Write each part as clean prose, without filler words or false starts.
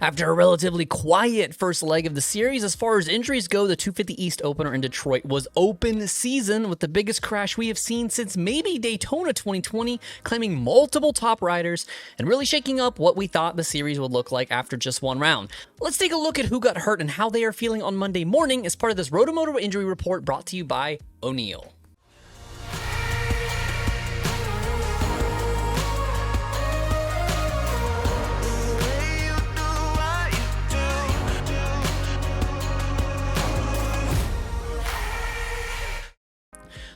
After a relatively quiet first leg of the series, as far as injuries go, the 250 East opener in Detroit was open season with the biggest crash we have seen since maybe Daytona 2020, claiming multiple top riders and really shaking up what we thought the series would look like after just one round. Let's take a look at who got hurt and how they are feeling on Monday morning as part of this RotoMoto injury report brought to you by O'Neal.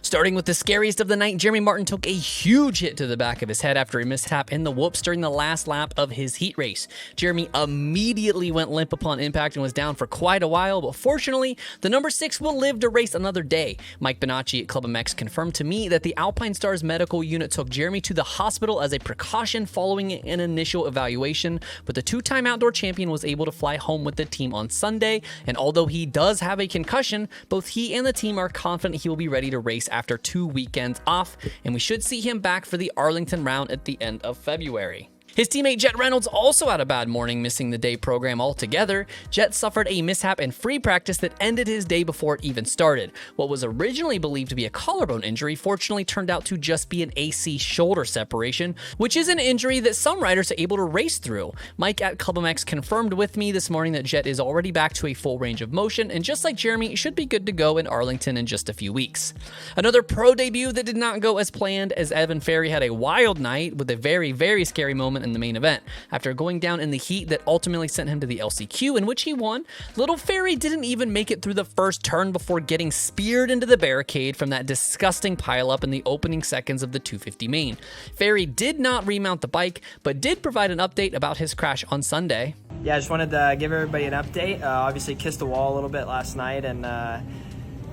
Starting with the scariest of the night, Jeremy Martin took a huge hit to the back of his head after a mishap in the whoops during the last lap of his heat race. Jeremy immediately went limp upon impact and was down for quite a while, but fortunately, the number 6 will live to race another day. Mike Bonacci at Club MX confirmed to me that the Alpine Stars medical unit took Jeremy to the hospital as a precaution following an initial evaluation, but the two-time outdoor champion was able to fly home with the team on Sunday, and although he does have a concussion, both he and the team are confident he will be ready to race after 2 weekends off, and we should see him back for the Arlington round at the end of February. His teammate Jet Reynolds also had a bad morning, missing the day program altogether. Jet suffered a mishap in free practice that ended his day before it even started. What was originally believed to be a collarbone injury fortunately turned out to just be an AC shoulder separation, which is an injury that some riders are able to race through. Mike at Club MX confirmed with me this morning that Jet is already back to a full range of motion, and just like Jeremy, should be good to go in Arlington in just a few weeks. Another pro debut that did not go as planned, as Ferry had a wild night with a very, very scary moment in the main event. After going down in the heat that ultimately sent him to the LCQ, in which he won, little Ferry didn't even make it through the first turn before getting speared into the barricade from that disgusting pileup in the opening seconds of the 250 main. Ferry did not remount the bike, but did provide an update about his crash on Sunday. Yeah, I just wanted to give everybody an update. Obviously kissed the wall a little bit last night, and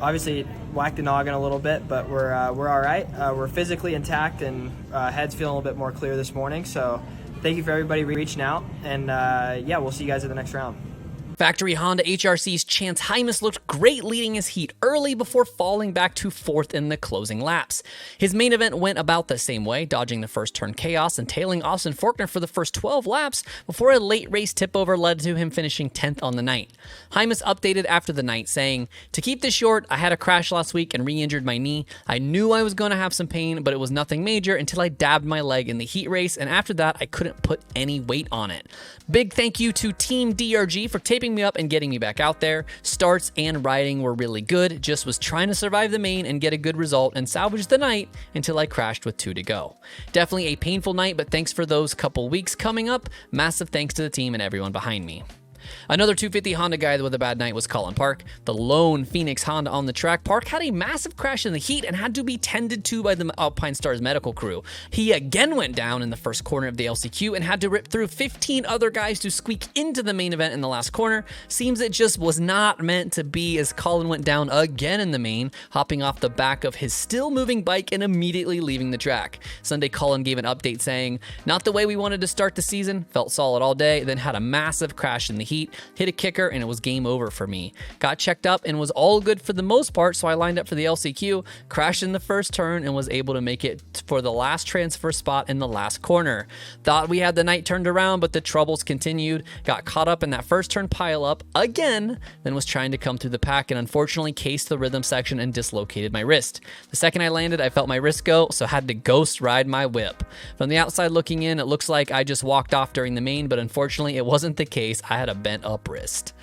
obviously whacked the noggin a little bit, but we're all right. We're physically intact, and head's feeling a little bit more clear this morning, so thank you for everybody reaching out, and yeah, we'll see you guys at the next round. Factory Honda HRC's Chance Hymas looked great leading his heat early before falling back to 4th in the closing laps. His main event went about the same way, dodging the first turn chaos and tailing Austin Forkner for the first 12 laps before a late race tip-over led to him finishing 10th on the night. Hymas updated after the night saying, "To keep this short, I had a crash last week and re-injured my knee. I knew I was going to have some pain, but it was nothing major until I dabbed my leg in the heat race, and after that, I couldn't put any weight on it. Big thank you to Team DRG for taping me up and getting me back out there. Starts and riding were really good. Just was trying to survive the main and get a good result and salvage the night until I crashed with 2 to go. Definitely a painful night, but thanks for those couple weeks coming up. Massive thanks to the team and everyone behind me." Another 250 Honda guy with a bad night was Colin Park, the lone Phoenix Honda on the track. Park had a massive crash in the heat and had to be tended to by the Alpine Stars medical crew. He again went down in the first corner of the LCQ and had to rip through 15 other guys to squeak into the main event in the last corner. Seems it just was not meant to be, as Colin went down again in the main, hopping off the back of his still moving bike and immediately leaving the track. Sunday, Colin gave an update saying, "Not the way we wanted to start the season, felt solid all day, then had a massive crash in the heat, hit a kicker, and it was game over for me. Got checked up and was all good for the most part, so I lined up for the LCQ, crashed in the first turn, and was able to make it for the last transfer spot in the last corner. Thought we had the night turned around, but the troubles continued. Got caught up in that first turn pileup again, then was trying to come through the pack and unfortunately cased the rhythm section and dislocated my wrist. The second I landed, I felt my wrist go, so had to ghost ride my whip. From the outside looking in, it looks like I just walked off during the main, but unfortunately it wasn't the case. I had a bent up wrist."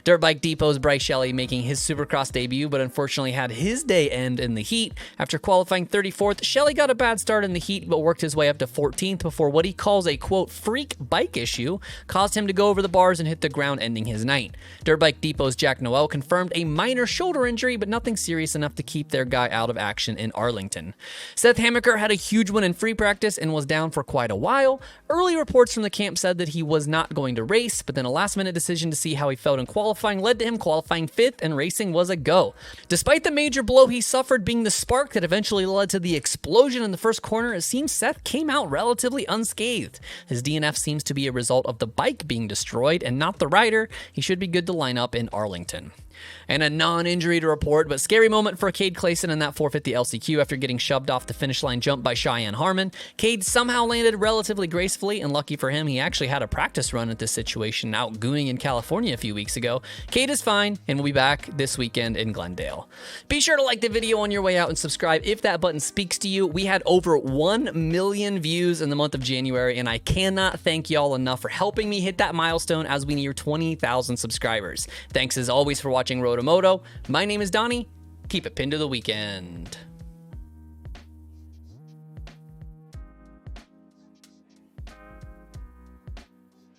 Dirt Bike Depot's Bryce Shelley making his Supercross debut, but unfortunately had his day end in the heat. After qualifying 34th, Shelley got a bad start in the heat, but worked his way up to 14th before what he calls a, quote, freak bike issue caused him to go over the bars and hit the ground, ending his night. Dirt Bike Depot's Jack Noel confirmed a minor shoulder injury, but nothing serious enough to keep their guy out of action in Arlington. Seth Hammaker had a huge win in free practice and was down for quite a while. Early reports from the camp said that he was not going to race, but then a last-minute last-minute decision to see how he felt in qualifying led to him qualifying 5th, and racing was a go. Despite the major blow he suffered being the spark that eventually led to the explosion in the first corner, it seems Seth came out relatively unscathed. His DNF seems to be a result of the bike being destroyed and not the rider. He should be good to line up in Arlington. And a non-injury to report, but scary moment for Cade Clayson in that 450 LCQ after getting shoved off the finish line jump by Cheyenne Harmon. Cade somehow landed relatively gracefully, and lucky for him, he actually had a practice run at this situation out gooning in California a few weeks ago. Cade is fine, and will be back this weekend in Glendale. Be sure to like the video on your way out and subscribe if that button speaks to you. We had over 1 million views in the month of January, and I cannot thank y'all enough for helping me hit that milestone as we near 20,000 subscribers. Thanks as always for watching RotoMoto. My name is Donnie. Keep it pinned to the weekend.